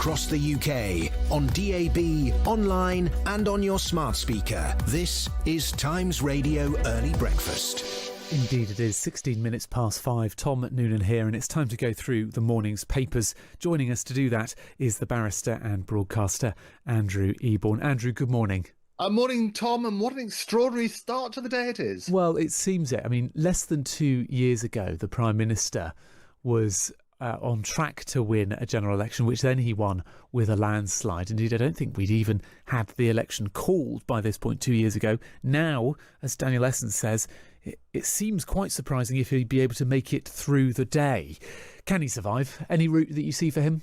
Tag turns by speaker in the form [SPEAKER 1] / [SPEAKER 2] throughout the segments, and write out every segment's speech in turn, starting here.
[SPEAKER 1] across the UK, on DAB, online and on your smart speaker. This is Times Radio Early Breakfast.
[SPEAKER 2] Indeed it is, 16 minutes past 5. Tom Noonan here, and it's time to go through the morning's papers. Joining us to do that is the barrister and broadcaster Andrew Eborn. Andrew, good morning.
[SPEAKER 3] Morning, Tom, and what an extraordinary start to the day it is.
[SPEAKER 2] Well, it seems it. I mean, less than 2 years ago, the Prime Minister was on track to win a general election, which then he won with a landslide. Indeed, I don't think we'd even had the election called by this point 2 years ago. Now, as Daniel Essence says, it seems quite surprising if he'd be able to make it through the day. Can he survive? Any route that you see for him?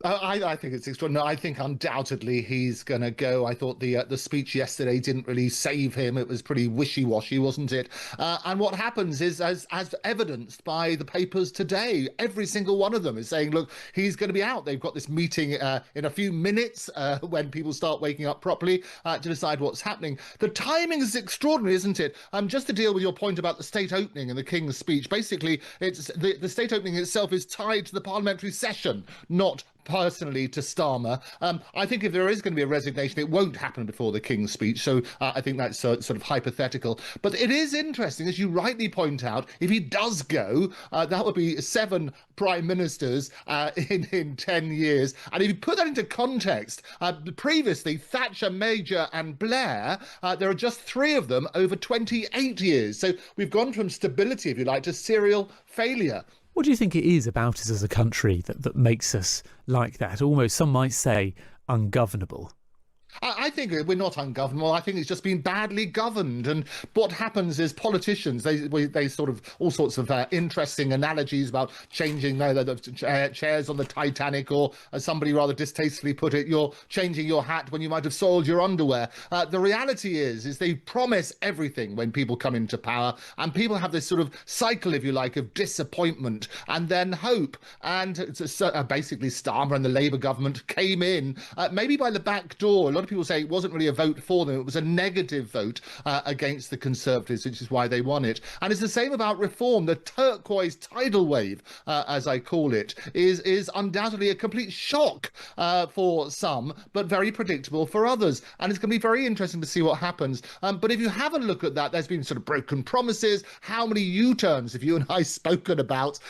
[SPEAKER 3] I think it's extraordinary. I think undoubtedly he's going to go. I thought the speech yesterday didn't really save him. It was pretty wishy-washy, wasn't it? And what happens is, as evidenced by the papers today, every single one of them is saying, look, he's going to be out. They've got this meeting in a few minutes when people start waking up properly to decide what's happening. The timing is extraordinary, isn't it? Just to deal with your point about the state opening and the King's speech, basically, it's the state opening itself is tied to the parliamentary session, not personally to Starmer. I think if there is going to be a resignation, it won't happen before the King's speech. So I think that's sort of hypothetical. But it is interesting, as you rightly point out, if he does go, that would be 7 prime ministers in 10 years. And if you put that into context, previously Thatcher, Major and Blair, there are just 3 of them over 28 years. So we've gone from stability, if you like, to serial failure.
[SPEAKER 2] What do you think it is about us as a country that makes us like that? Almost, some might say, ungovernable.
[SPEAKER 3] I think we're not ungovernable. I think it's just been badly governed. And what happens is politicians, they sort of all sorts of interesting analogies about changing the chairs on the Titanic, or as somebody rather distastefully put it, you're changing your hat when you might have soiled your underwear. The reality is they promise everything when people come into power, and people have this sort of cycle, if you like, of disappointment and then hope. And basically Starmer and the Labour government came in maybe by the back door. A lot of people say it wasn't really a vote for them. It was a negative vote against the Conservatives, which is why they won it. And it's the same about reform. The turquoise tidal wave, as I call it, is undoubtedly a complete shock for some, but very predictable for others. And it's going to be very interesting to see what happens. But if you have a look at that, there's been sort of broken promises. How many U-turns have you and I spoken about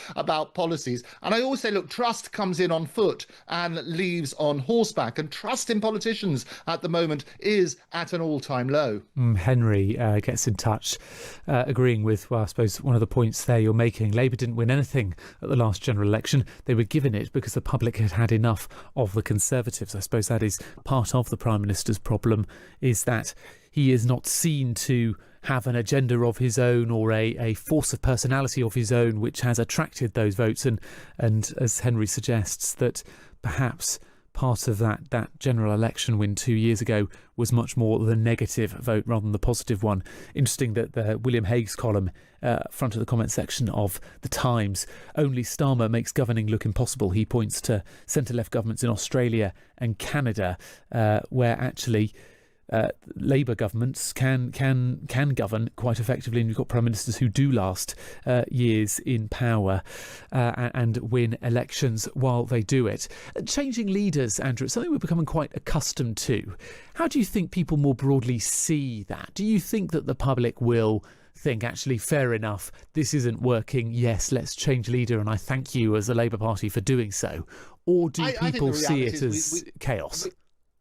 [SPEAKER 3] policies? And I always say, look, trust comes in on foot and leaves on horseback. And trust in politicians at the moment is at an all-time low.
[SPEAKER 2] Henry gets in touch, agreeing with, well, I suppose, one of the points there you're making. Labour didn't win anything at the last general election. They were given it because the public had had enough of the Conservatives. I suppose that is part of the Prime Minister's problem, is that he is not seen to have an agenda of his own or a force of personality of his own which has attracted those votes. And as Henry suggests, that perhaps part of that general election win 2 years ago was much more the negative vote rather than the positive one. Interesting that the William Hague's column, front of the comment section of The Times, only Starmer makes governing look impossible. He points to centre-left governments in Australia and Canada, where actually Labour governments can govern quite effectively, and you've got prime ministers who do last years in power and win elections while they do it. Changing leaders, Andrew, it's something we're becoming quite accustomed to. How do you think people more broadly see that? Do you think that the public will think, actually, fair enough, this isn't working, yes, let's change leader, and I thank you as the Labour Party for doing so? Or do people see it as chaos?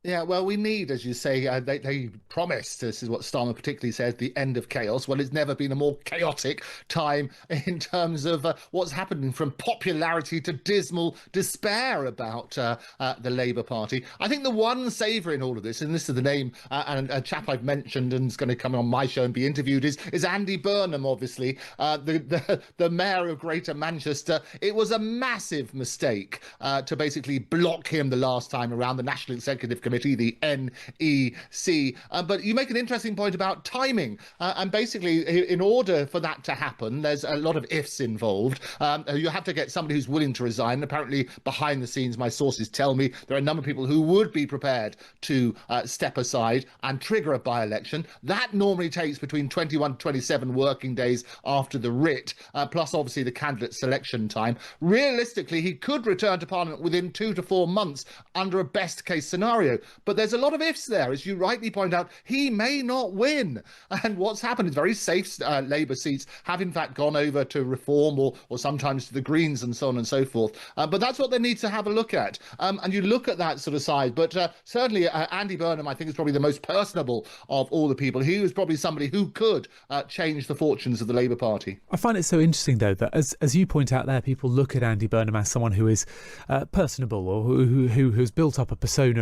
[SPEAKER 3] Yeah, well, we need, as you say, they promised, this is what Starmer particularly says, the end of chaos. Well, it's never been a more chaotic time in terms of what's happening, from popularity to dismal despair about the Labour Party. I think the one saviour in all of this, and this is the name, and a chap I've mentioned and is going to come on my show and be interviewed, is Andy Burnham, obviously, the mayor of Greater Manchester. It was a massive mistake to basically block him the last time around. The National Executive Committee committee, the NEC. But you make an interesting point about timing. And basically, in order for that to happen, there's a lot of ifs involved. You have to get somebody who's willing to resign. Apparently, behind the scenes, my sources tell me there are a number of people who would be prepared to step aside and trigger a by-election. That normally takes between 21 to 27 working days after the writ, plus obviously the candidate selection time. Realistically, he could return to Parliament within 2 to 4 months under a best-case scenario. But there's a lot of ifs there. As you rightly point out, he may not win. And what's happened is very safe Labour seats have in fact gone over to Reform or sometimes to the Greens and so on and so forth. But that's what they need to have a look at. And you look at that sort of side. But certainly Andy Burnham, I think, is probably the most personable of all the people. He was probably somebody who could change the fortunes of the Labour Party.
[SPEAKER 2] I find it so interesting, though, that as you point out there, people look at Andy Burnham as someone who is personable or who's built up a persona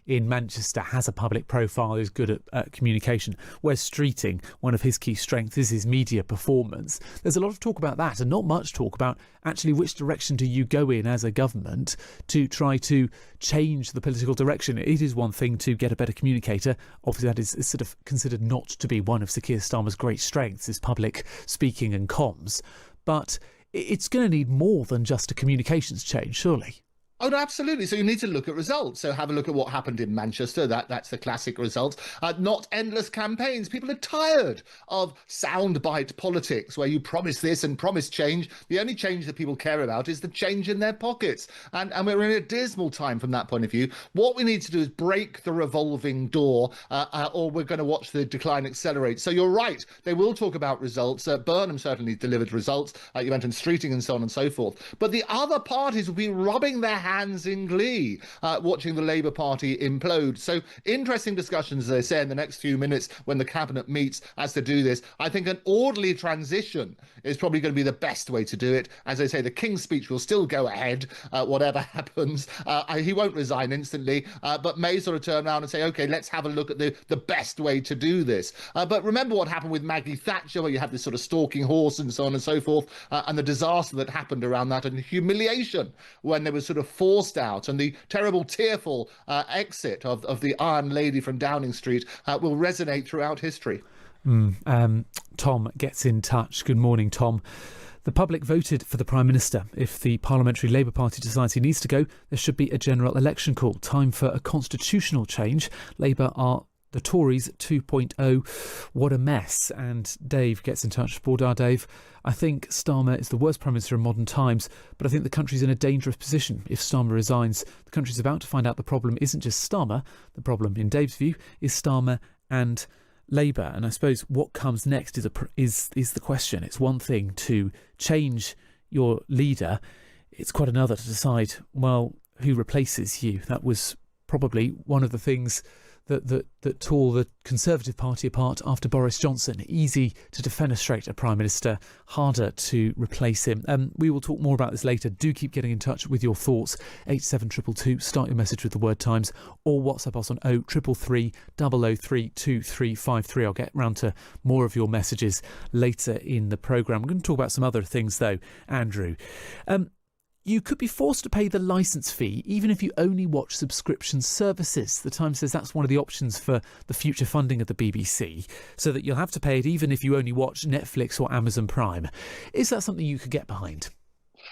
[SPEAKER 2] in Manchester, has a public profile, is good at communication, whereas Streeting, one of his key strengths is his media performance. There's a lot of talk about that and not much talk about actually which direction do you go in as a government to try to change the political direction. It is one thing to get a better communicator. Obviously, that is sort of considered not to be one of Sir Keir Starmer's great strengths, is public speaking and comms. But it's going to need more than just a communications change, surely.
[SPEAKER 3] Oh, no, absolutely. So you need to look at results. So have a look at what happened in Manchester. That's the classic result. Not endless campaigns. People are tired of soundbite politics where you promise this and promise change. The only change that people care about is the change in their pockets. And we're in a dismal time from that point of view. What we need to do is break the revolving door or we're going to watch the decline accelerate. So you're right. They will talk about results. Burnham certainly delivered results. You mentioned Streeting and so on and so forth. But the other parties will be rubbing their hands in glee watching the Labour Party implode. So interesting discussions, as I say, in the next few minutes when the Cabinet meets as to do this. I think an orderly transition is probably going to be the best way to do it. As I say, the King's speech will still go ahead, whatever happens. He won't resign instantly, but may sort of turn around and say, OK, let's have a look at the best way to do this. But remember what happened with Maggie Thatcher, where you have this sort of stalking horse and so on and so forth, and the disaster that happened around that and the humiliation when they were sort of forced out, and the terrible, tearful exit of the Iron Lady from Downing Street will resonate throughout history.
[SPEAKER 2] Tom gets in touch. Good morning, Tom. The public voted for the Prime Minister. If the Parliamentary Labour Party decides he needs to go, there should be a general election call. Time for a constitutional change. Labour are the Tories 2.0. What a mess. And Dave gets in touch. Bordar Dave, I think Starmer is the worst Prime Minister in modern times, but I think the country's in a dangerous position. If Starmer resigns, the country's about to find out the problem isn't just Starmer. The problem, in Dave's view, is Starmer and Labour. And I suppose what comes next is the question. It's one thing to change your leader. It's quite another to decide, well, who replaces you. That was probably one of the things that tore the Conservative Party apart after Boris Johnson. Easy to defenestrate a Prime Minister, harder to replace him. We will talk more about this later. Do keep getting in touch with your thoughts. 87222, start your message with the word Times, or WhatsApp us on 0333 003 2353. I'll get round to more of your messages later in the programme. We're going to talk about some other things though, Andrew. You could be forced to pay the licence fee even if you only watch subscription services. The Times says that's one of the options for the future funding of the BBC, so that you'll have to pay it even if you only watch Netflix or Amazon Prime. Is that something you could get behind?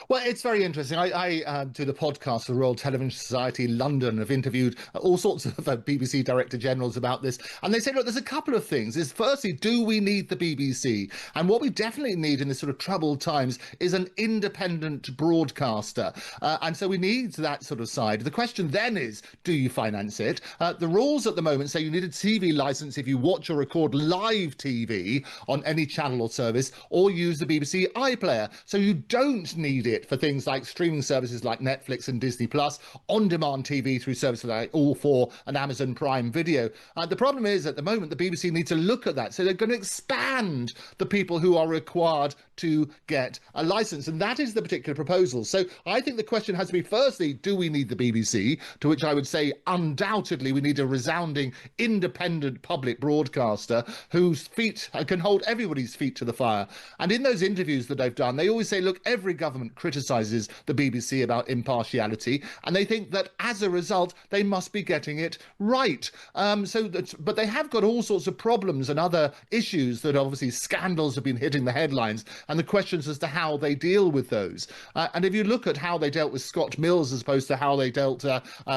[SPEAKER 3] Well, it's very interesting. I do the podcast for the Royal Television Society London. I've interviewed all sorts of BBC Director Generals about this. And they say, look, there's a couple of things. Is firstly, do we need the BBC? And what we definitely need in this sort of troubled times is an independent broadcaster. And so we need that sort of side. The question then is, do you finance it? The rules at the moment say you need a TV licence if you watch or record live TV on any channel or service, or use the BBC iPlayer. So you don't need it for things like streaming services like Netflix and Disney Plus, on-demand TV through services like All4 and Amazon Prime Video. The problem is at the moment the BBC need to look at that, so they're going to expand the people who are required to get a licence, and that is the particular proposal. So I think the question has to be, firstly, do we need the BBC? To which I would say undoubtedly we need a resounding independent public broadcaster whose feet can hold everybody's feet to the fire. And in those interviews that I've done, they always say, look, every government criticises the BBC about impartiality, and they think that as a result they must be getting it right. But they have got all sorts of problems and other issues that obviously scandals have been hitting the headlines, and the questions as to how they deal with those. And if you look at how they dealt with Scott Mills as opposed to how they dealt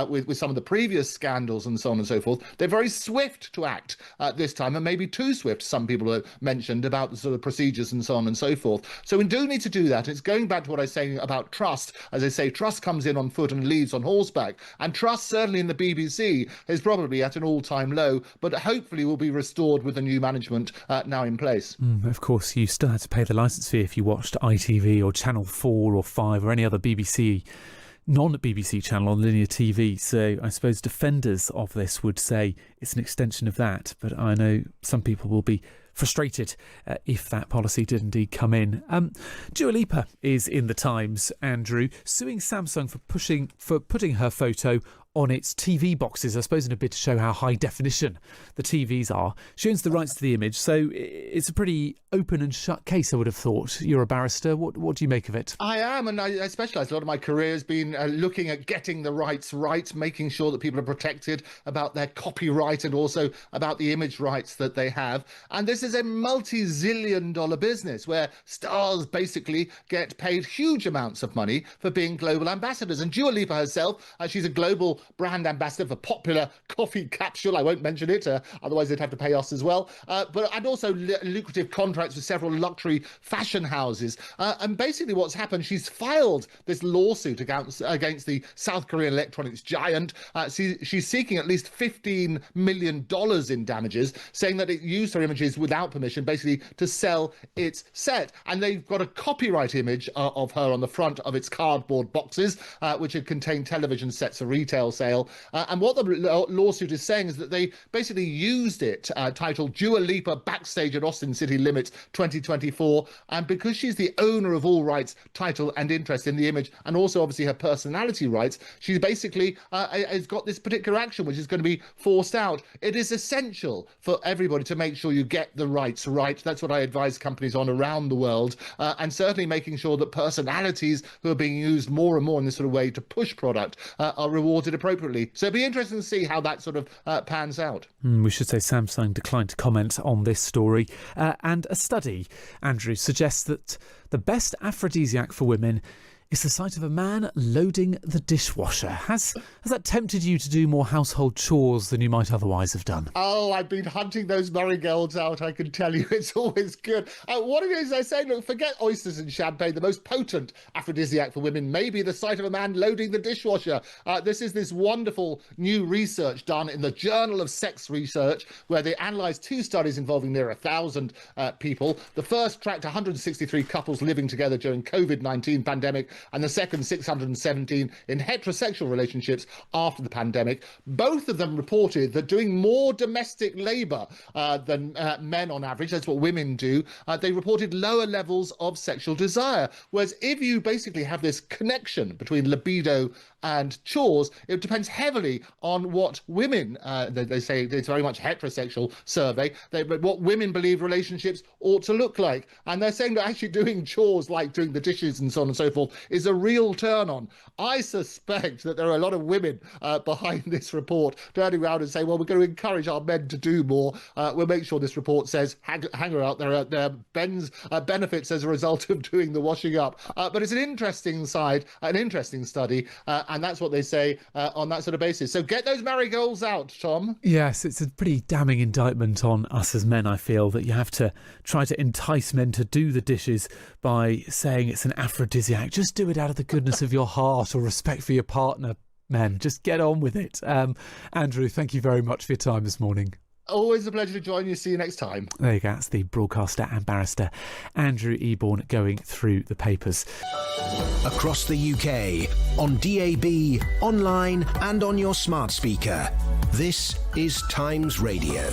[SPEAKER 3] with some of the previous scandals and so on and so forth, they're very swift to act this time, and maybe too swift, some people have mentioned, about the sort of procedures and so on and so forth. So we do need to do that. It's going back to what I was saying about trust. As I say, trust comes in on foot and leaves on horseback, and trust certainly in the BBC is probably at an all-time low, but hopefully will be restored with the new management now in place.
[SPEAKER 2] Of course, you still had to pay the licence fee if you watched ITV or Channel 4 or 5 or any other BBC non-BBC channel on linear TV. So I suppose defenders of this would say it's an extension of that, but I know some people will be frustrated if that policy did indeed come in. Dua Lipa is in the Times, Andrew, suing Samsung for putting her photo on its TV boxes, I suppose in a bid to show how high definition the TVs are. She owns the rights to the image, so it's a pretty open and shut case, I would have thought. You're a barrister. What do you make of it?
[SPEAKER 3] I am, and I specialise. A lot of my career has been looking at getting the rights right, making sure that people are protected about their copyright and also about the image rights that they have. And this is a multi-zillion-dollar business where stars basically get paid huge amounts of money for being global ambassadors. And Dua Lipa herself, she's a global brand ambassador for popular coffee capsule. I won't mention it, otherwise they'd have to pay us as well. And also lucrative contracts with several luxury fashion houses. And basically what's happened, she's filed this lawsuit against the South Korean electronics giant. She's seeking at least $15 million in damages, saying that it used her images without permission, basically to sell its set. And they've got a copyright image of her on the front of its cardboard boxes, which had contained television sets for retail sale. And what the lawsuit is saying is that they basically used it, titled Dua Lipa Backstage at Austin City Limits 2024. And because she's the owner of all rights, title and interest in the image, and also obviously her personality rights, she's basically has got this particular action which is going to be forced out. It is essential for everybody to make sure you get the rights right. That's what I advise companies on around the world, and certainly making sure that personalities who are being used more and more in this sort of way to push product are rewarded appropriately. So it'll be interesting to see how that sort of pans out.
[SPEAKER 2] We should say Samsung declined to comment on this story. And a study, Andrew, suggests that the best aphrodisiac for women is the sight of a man loading the dishwasher. Has that tempted you to do more household chores than you might otherwise have done?
[SPEAKER 3] Oh, I've been hunting those marigolds out, I can tell you. It's always good. What it is, I say, look, forget oysters and champagne. The most potent aphrodisiac for women may be the sight of a man loading the dishwasher. This is this wonderful new research done in the Journal of Sex Research, where they analysed 2 studies involving near 1,000 people. The first tracked 163 couples living together during COVID-19 pandemic, and the second 617 in heterosexual relationships after the pandemic. Both of them reported that doing more domestic labour than men on average, that's what women do, they reported lower levels of sexual desire. Whereas if you basically have this connection between libido and chores, it depends heavily on what women, they say it's very much heterosexual survey, what women believe relationships ought to look like. And they're saying that actually doing chores like doing the dishes and so on and so forth is a real turn on. I suspect that there are a lot of women behind this report turning around and saying, well, we're going to encourage our men to do more. We'll make sure this report says, hang her out, there are benefits as a result of doing the washing up. But it's an interesting study, and that's what they say on that sort of basis. So get those marigolds out, Tom.
[SPEAKER 2] Yes, it's a pretty damning indictment on us as men, I feel, that you have to try to entice men to do the dishes by saying it's an aphrodisiac. Just do it out of the goodness of your heart or respect for your partner, men. Just get on with it. Andrew, thank you very much for your time this morning.
[SPEAKER 3] Always a pleasure to join you. See you next time.
[SPEAKER 2] There you go. That's the broadcaster and barrister Andrew Eborn going through the papers.
[SPEAKER 1] Across the UK, on DAB, online and on your smart speaker. This is Times Radio.